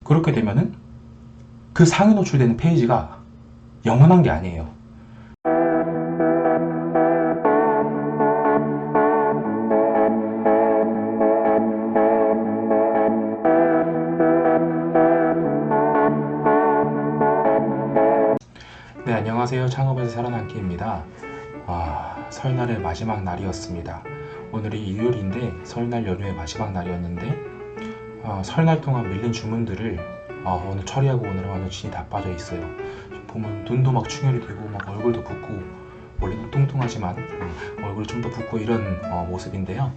그렇게 되면은 그 상위 노출되는 페이지가 영원한 게 아니에요. 네, 안녕하세요. 창업에서 살아남기입니다. 설날의 마지막 날이었습니다. 오늘이 일요일인데 설날 연휴의 마지막 날이었는데 설날 동안 밀린 주문들을 오늘 처리하고 오늘은 완전 진이 다 빠져 있어요. 보면 눈도 막 충혈이 되고 막 얼굴도 붓고, 원래는 뚱뚱하지만 얼굴이 좀 더 붓고 이런 모습인데요.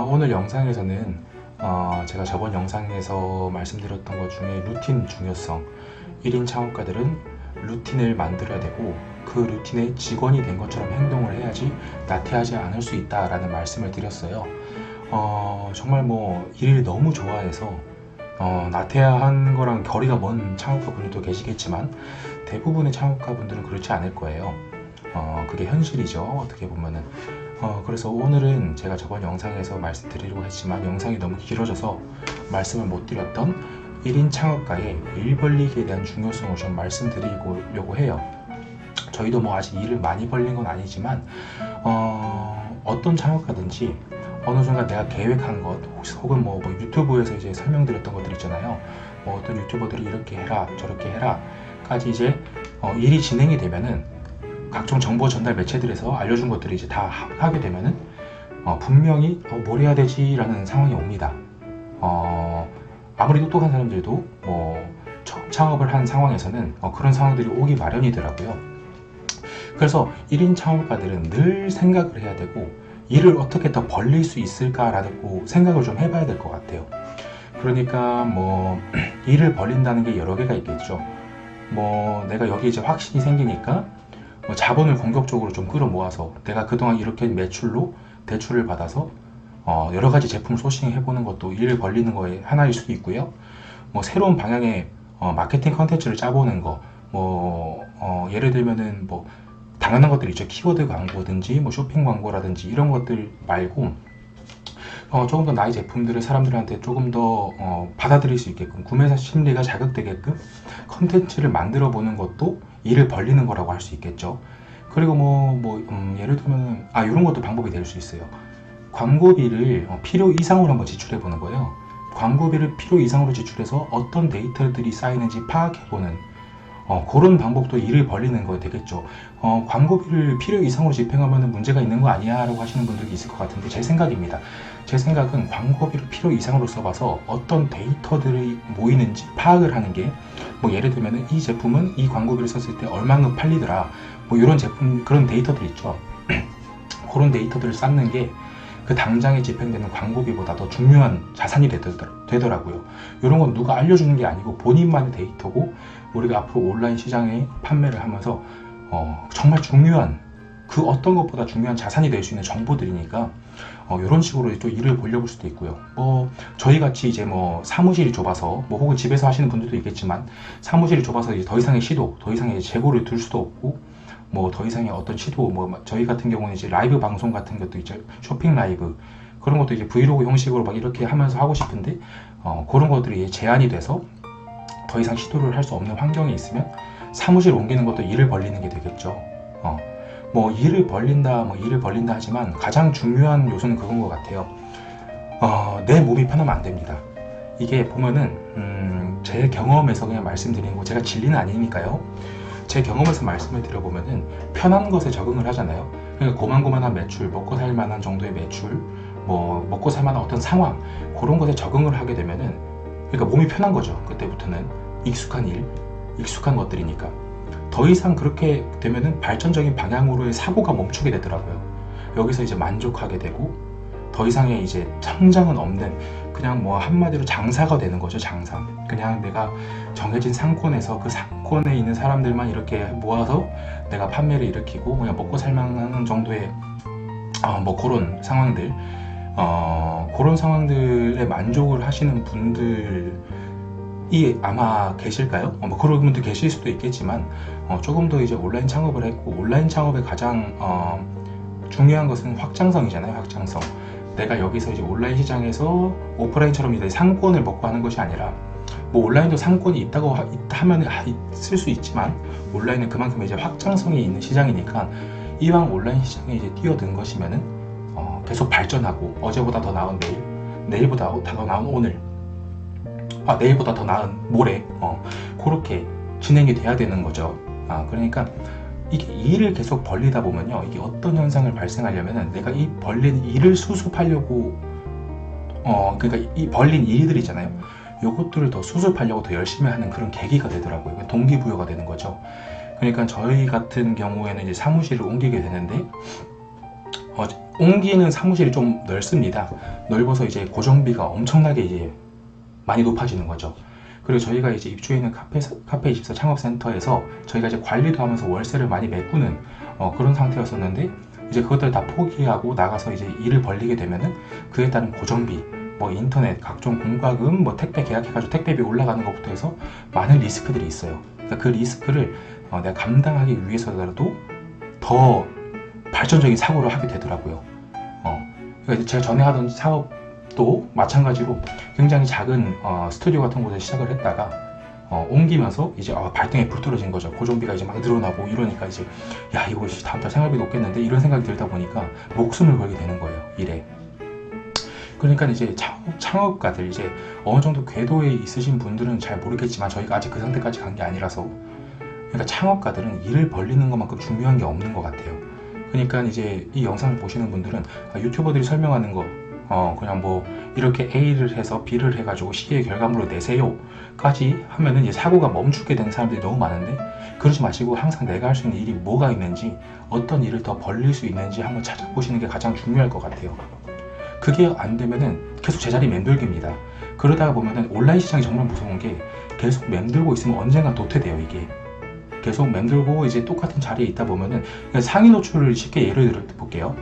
오늘 영상에서는 제가 저번 영상에서 말씀드렸던 것 중에 루틴 중요성, 1인 창업가들은 루틴을 만들어야 되고 그 루틴의 직원이 된 것처럼 행동을 해야지 나태하지 않을 수 있다라는 말씀을 드렸어요. 정말 뭐 일을 너무 좋아해서 나태한 거랑 거리가 먼 창업가 분들도 계시겠지만 대부분의 창업가 분들은 그렇지 않을 거예요. 그게 현실이죠, 어떻게 보면은. 그래서 오늘은 제가 저번 영상에서 말씀드리려고 했지만 영상이 너무 길어져서 말씀을 못 드렸던 1인 창업가의 일 벌리기에 대한 중요성을 좀 말씀드리려고 해요. 저희도 뭐 아직 일을 많이 벌린 건 아니지만 어떤 창업가든지 어느 순간 내가 계획한 것, 혹은 뭐 유튜브에서 이제 설명드렸던 것들 있잖아요. 뭐 어떤 유튜버들이 이렇게 해라 저렇게 해라 까지 이제 일이 진행이 되면은 각종 정보 전달 매체들에서 알려준 것들을 이제 다 하게 되면은 분명히 뭘 해야 되지 라는 상황이 옵니다. 아무리 똑똑한 사람들도 뭐 처음 창업을 한 상황에서는 그런 상황들이 오기 마련이더라고요. 그래서 1인 창업가들은 늘 생각을 해야 되고 일을 어떻게 더 벌릴 수 있을까라고 생각을 좀 해봐야 될 것 같아요. 그러니까 뭐 일을 벌린다는 게 여러 개가 있겠죠. 뭐 내가 여기 이제 확신이 생기니까 뭐 자본을 공격적으로 좀 끌어모아서 내가 그동안 이렇게 매출로 대출을 받아서 여러 가지 제품 소싱 해보는 것도 일을 벌리는 거에 하나일 수도 있고요. 뭐 새로운 방향의 마케팅 컨텐츠를 짜보는 거, 뭐 예를 들면은 뭐 당연한 것들 있죠. 키워드 광고든지 뭐 쇼핑 광고라든지 이런 것들 말고 조금 더 나의 제품들을 사람들한테 조금 더 받아들일 수 있게끔, 구매 심리가 자극되게끔 컨텐츠를 만들어 보는 것도 일을 벌리는 거라고 할 수 있겠죠. 그리고 예를 들면 이런 것도 방법이 될 수 있어요. 광고비를 필요 이상으로 한번 지출해 보는 거예요. 광고비를 필요 이상으로 지출해서 어떤 데이터들이 쌓이는지 파악해 보는 그런 방법도 일을 벌리는 거 되겠죠. 광고비를 필요 이상으로 집행하면 문제가 있는 거 아니야 라고 하시는 분들이 있을 것 같은데, 제 생각입니다. 제 생각은 광고비를 필요 이상으로 써봐서 어떤 데이터들이 모이는지 파악을 하는 게, 뭐 예를 들면 이 제품은 이 광고비를 썼을 때 얼마큼 팔리더라, 뭐 이런 제품, 그런 데이터들 있죠. 그런 데이터들을 쌓는 게 그 당장에 집행되는 광고비보다 더 중요한 자산이 되더라고요. 이런 건 누가 알려주는 게 아니고 본인만의 데이터고, 우리가 앞으로 온라인 시장에 판매를 하면서 정말 중요한, 그 어떤 것보다 중요한 자산이 될 수 있는 정보들이니까 이런 식으로 또 일을 벌려볼 수도 있고요. 뭐 저희 같이 이제 뭐 사무실이 좁아서, 뭐 혹은 집에서 하시는 분들도 있겠지만, 사무실이 좁아서 이제 더 이상의 시도, 더 이상의 재고를 둘 수도 없고, 뭐 더 이상의 어떤 시도, 뭐 저희 같은 경우는 이제 라이브 방송 같은 것도 있죠. 쇼핑 라이브, 그런 것도 이제 브이로그 형식으로 막 이렇게 하면서 하고 싶은데 그런 것들이 제한이 돼서 더 이상 시도를 할 수 없는 환경에 있으면 사무실 옮기는 것도 일을 벌리는 게 되겠죠. 뭐 일을 벌린다 하지만 가장 중요한 요소는 그건 것 같아요. 내 몸이 편하면 안 됩니다. 이게 보면은 제 경험에서 그냥 말씀드리는 거, 제가 진리는 아니니까요. 제 경험에서 말씀을 드려보면은 편한 것에 적응을 하잖아요. 그러니까 고만고만한 매출, 먹고 살 만한 정도의 매출, 뭐 먹고 살 만한 어떤 상황, 그런 것에 적응을 하게 되면은, 그러니까 몸이 편한 거죠. 그때부터는 익숙한 일, 익숙한 것들이니까 더 이상 그렇게 되면은 발전적인 방향으로의 사고가 멈추게 되더라고요. 여기서 이제 만족하게 되고 더 이상의 이제 성장은 없는, 그냥 뭐 한마디로 장사가 되는 거죠. 장사. 그냥 내가 정해진 상권에서 그 상권에 있는 사람들만 이렇게 모아서 내가 판매를 일으키고 그냥 먹고 살만한 정도의 뭐 그런 상황들, 그런 상황들에 만족을 하시는 분들이 아마 계실까요? 뭐 그런 분들 계실 수도 있겠지만 조금 더 이제 온라인 창업을 했고, 온라인 창업의 가장 중요한 것은 확장성이잖아요. 확장성. 내가 여기서 이제 온라인 시장에서 오프라인처럼 이제 상권을 먹고 하는 것이 아니라, 뭐 온라인도 상권이 있다고 하면 쓸 수 있지만 온라인은 그만큼 이제 확장성이 있는 시장이니까 이왕 온라인 시장에 이제 뛰어든 것이면은 계속 발전하고 어제보다 더 나은 내일, 내일보다 더 나은 오늘, 내일보다 더 나은 모레, 그렇게 진행이 돼야 되는 거죠. 그러니까 이게 일을 계속 벌리다 보면요, 이게 어떤 현상을 발생하려면은 내가 이 벌린 일을 수습하려고, 그러니까 이 벌린 일들 있잖아요. 요것들을 더 수습하려고 더 열심히 하는 그런 계기가 되더라고요. 동기부여가 되는 거죠. 그러니까 저희 같은 경우에는 이제 사무실을 옮기게 되는데, 옮기는 사무실이 좀 넓습니다. 넓어서 이제 고정비가 엄청나게 이제 많이 높아지는 거죠. 그리고 저희가 이제 입주해 있는 카페24 창업센터에서 저희가 이제 관리도 하면서 월세를 많이 메꾸는 그런 상태였었는데, 이제 그것들을 다 포기하고 나가서 이제 일을 벌리게 되면은 그에 따른 고정비, 뭐 인터넷, 각종 공과금, 뭐 택배 계약해가지고 택배비 올라가는 것부터 해서 많은 리스크들이 있어요. 그러니까 그 리스크를 내가 감당하기 위해서라도 더 발전적인 사고를 하게 되더라고요. 그러니까 제가 전에 하던 사업도 마찬가지로 굉장히 작은 스튜디오 같은 곳에 시작을 했다가 옮기면서 이제 발등에 불 떨어진 거죠. 고정비가 이제 막 늘어나고 이러니까 이제 야, 이거 다음 달 생활비 높겠는데, 이런 생각이 들다 보니까 목숨을 걸게 되는 거예요, 일에. 그러니까 이제 창업가들, 이제 어느 정도 궤도에 있으신 분들은 잘 모르겠지만 저희가 아직 그 상태까지 간 게 아니라서, 그러니까 창업가들은 일을 벌리는 것만큼 중요한 게 없는 것 같아요. 그러니까 이제 이 영상을 보시는 분들은 유튜버들이 설명하는 거 그냥 뭐 이렇게 A를 해서 B를 해가지고 C의 결과물을 내세요 까지 하면은 이제 사고가 멈추게 되는 사람들이 너무 많은데, 그러지 마시고 항상 내가 할 수 있는 일이 뭐가 있는지, 어떤 일을 더 벌릴 수 있는지 한번 찾아보시는 게 가장 중요할 것 같아요. 그게 안 되면은 계속 제자리 맴돌기입니다. 그러다가 보면은 온라인 시장이 정말 무서운 게, 계속 맴돌고 있으면 언젠가 도태돼요. 이게 계속 맴돌고 이제 똑같은 자리에 있다 보면은, 상위 노출을 쉽게 예를 들어 볼게요.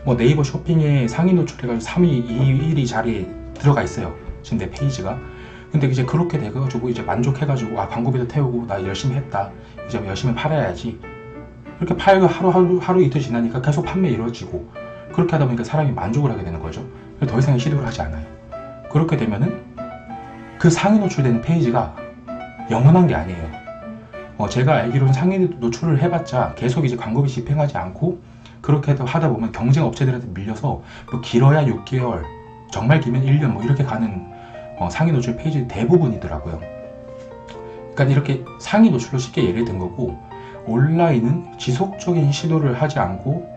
뭐 네이버 쇼핑에 상위 노출해가지고 3위, 2위, 1위 자리에 들어가 있어요, 지금 내 페이지가. 근데 이제 그렇게 돼가지고 이제 만족해가지고 광고비도 태우고 나 열심히 했다, 이제 열심히 팔아야지, 이렇게 팔고 하루 이틀 지나니까 계속 판매 이루어지고, 그렇게 하다 보니까 사람이 만족을 하게 되는 거죠. 더 이상 시도를 하지 않아요. 그렇게 되면은 그 상위 노출되는 페이지가 영원한 게 아니에요. 제가 알기로는 상위 노출을 해봤자 계속 이제 광고비 집행하지 않고, 그렇게 하다 보면 경쟁 업체들한테 밀려서 뭐 길어야 6개월, 정말 길면 1년 뭐 이렇게 가는 상위 노출 페이지 대부분이더라고요. 그러니까 이렇게 상위 노출로 쉽게 예를 든 거고, 온라인은 지속적인 시도를 하지 않고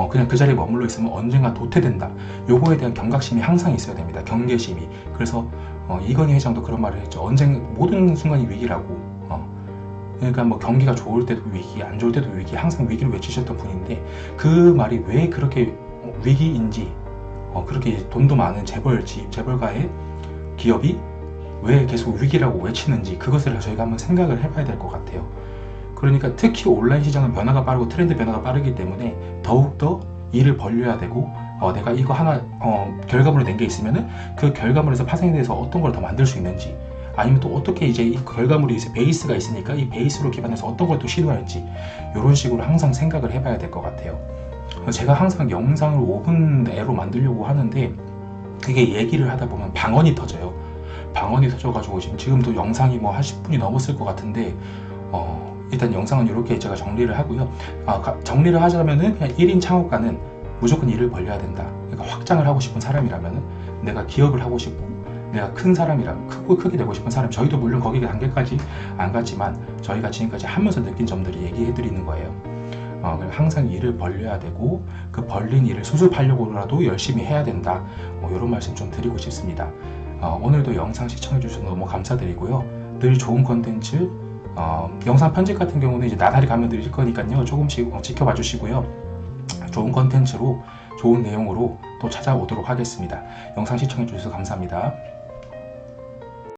그냥 그 자리에 머물러 있으면 언젠가 도태된다. 요거에 대한 경각심이 항상 있어야 됩니다. 경계심이. 그래서 이건희 회장도 그런 말을 했죠. 모든 순간이 위기라고. 그러니까 뭐 경기가 좋을 때도 위기, 안 좋을 때도 위기, 항상 위기를 외치셨던 분인데, 그 말이 왜 그렇게 위기인지, 그렇게 돈도 많은 재벌가의 기업이 왜 계속 위기라고 외치는지, 그것을 저희가 한번 생각을 해봐야 될 것 같아요. 그러니까 특히 온라인 시장은 변화가 빠르고 트렌드 변화가 빠르기 때문에 더욱더 일을 벌려야 되고, 내가 이거 하나 결과물을 낸 게 있으면은 그 결과물에서 파생이 돼서 어떤 걸 더 만들 수 있는지, 아니면 또 어떻게 이제 이 결과물이 이제 베이스가 있으니까 이 베이스로 기반해서 어떤 걸 또 시도할지, 이런 식으로 항상 생각을 해봐야 될 것 같아요. 제가 항상 영상을 5분 내로 만들려고 하는데, 이게 얘기를 하다 보면 방언이 터져요. 방언이 터져가지고 지금도 영상이 뭐 한 10분이 넘었을 것 같은데, 일단 영상은 이렇게 제가 정리를 하고요. 정리를 하자면은 그냥 1인 창업가는 무조건 일을 벌려야 된다. 그러니까 확장을 하고 싶은 사람이라면은, 내가 기업을 하고 싶고 내가 큰 사람이라면, 크게 되고 싶은 사람, 저희도 물론 거기 단계까지 안 갔지만 저희가 지금까지 하면서 느낀 점들을 얘기해 드리는 거예요. 항상 일을 벌려야 되고, 그 벌린 일을 수습하려고라도 열심히 해야 된다. 이런 말씀 좀 드리고 싶습니다. 오늘도 영상 시청해 주셔서 너무 감사드리고요. 늘 좋은 컨텐츠, 영상 편집 같은 경우는 이제 나날이 가면 드릴 거니까요, 조금씩 지켜봐 주시고요. 좋은 컨텐츠로, 좋은 내용으로 또 찾아오도록 하겠습니다. 영상 시청해 주셔서 감사합니다.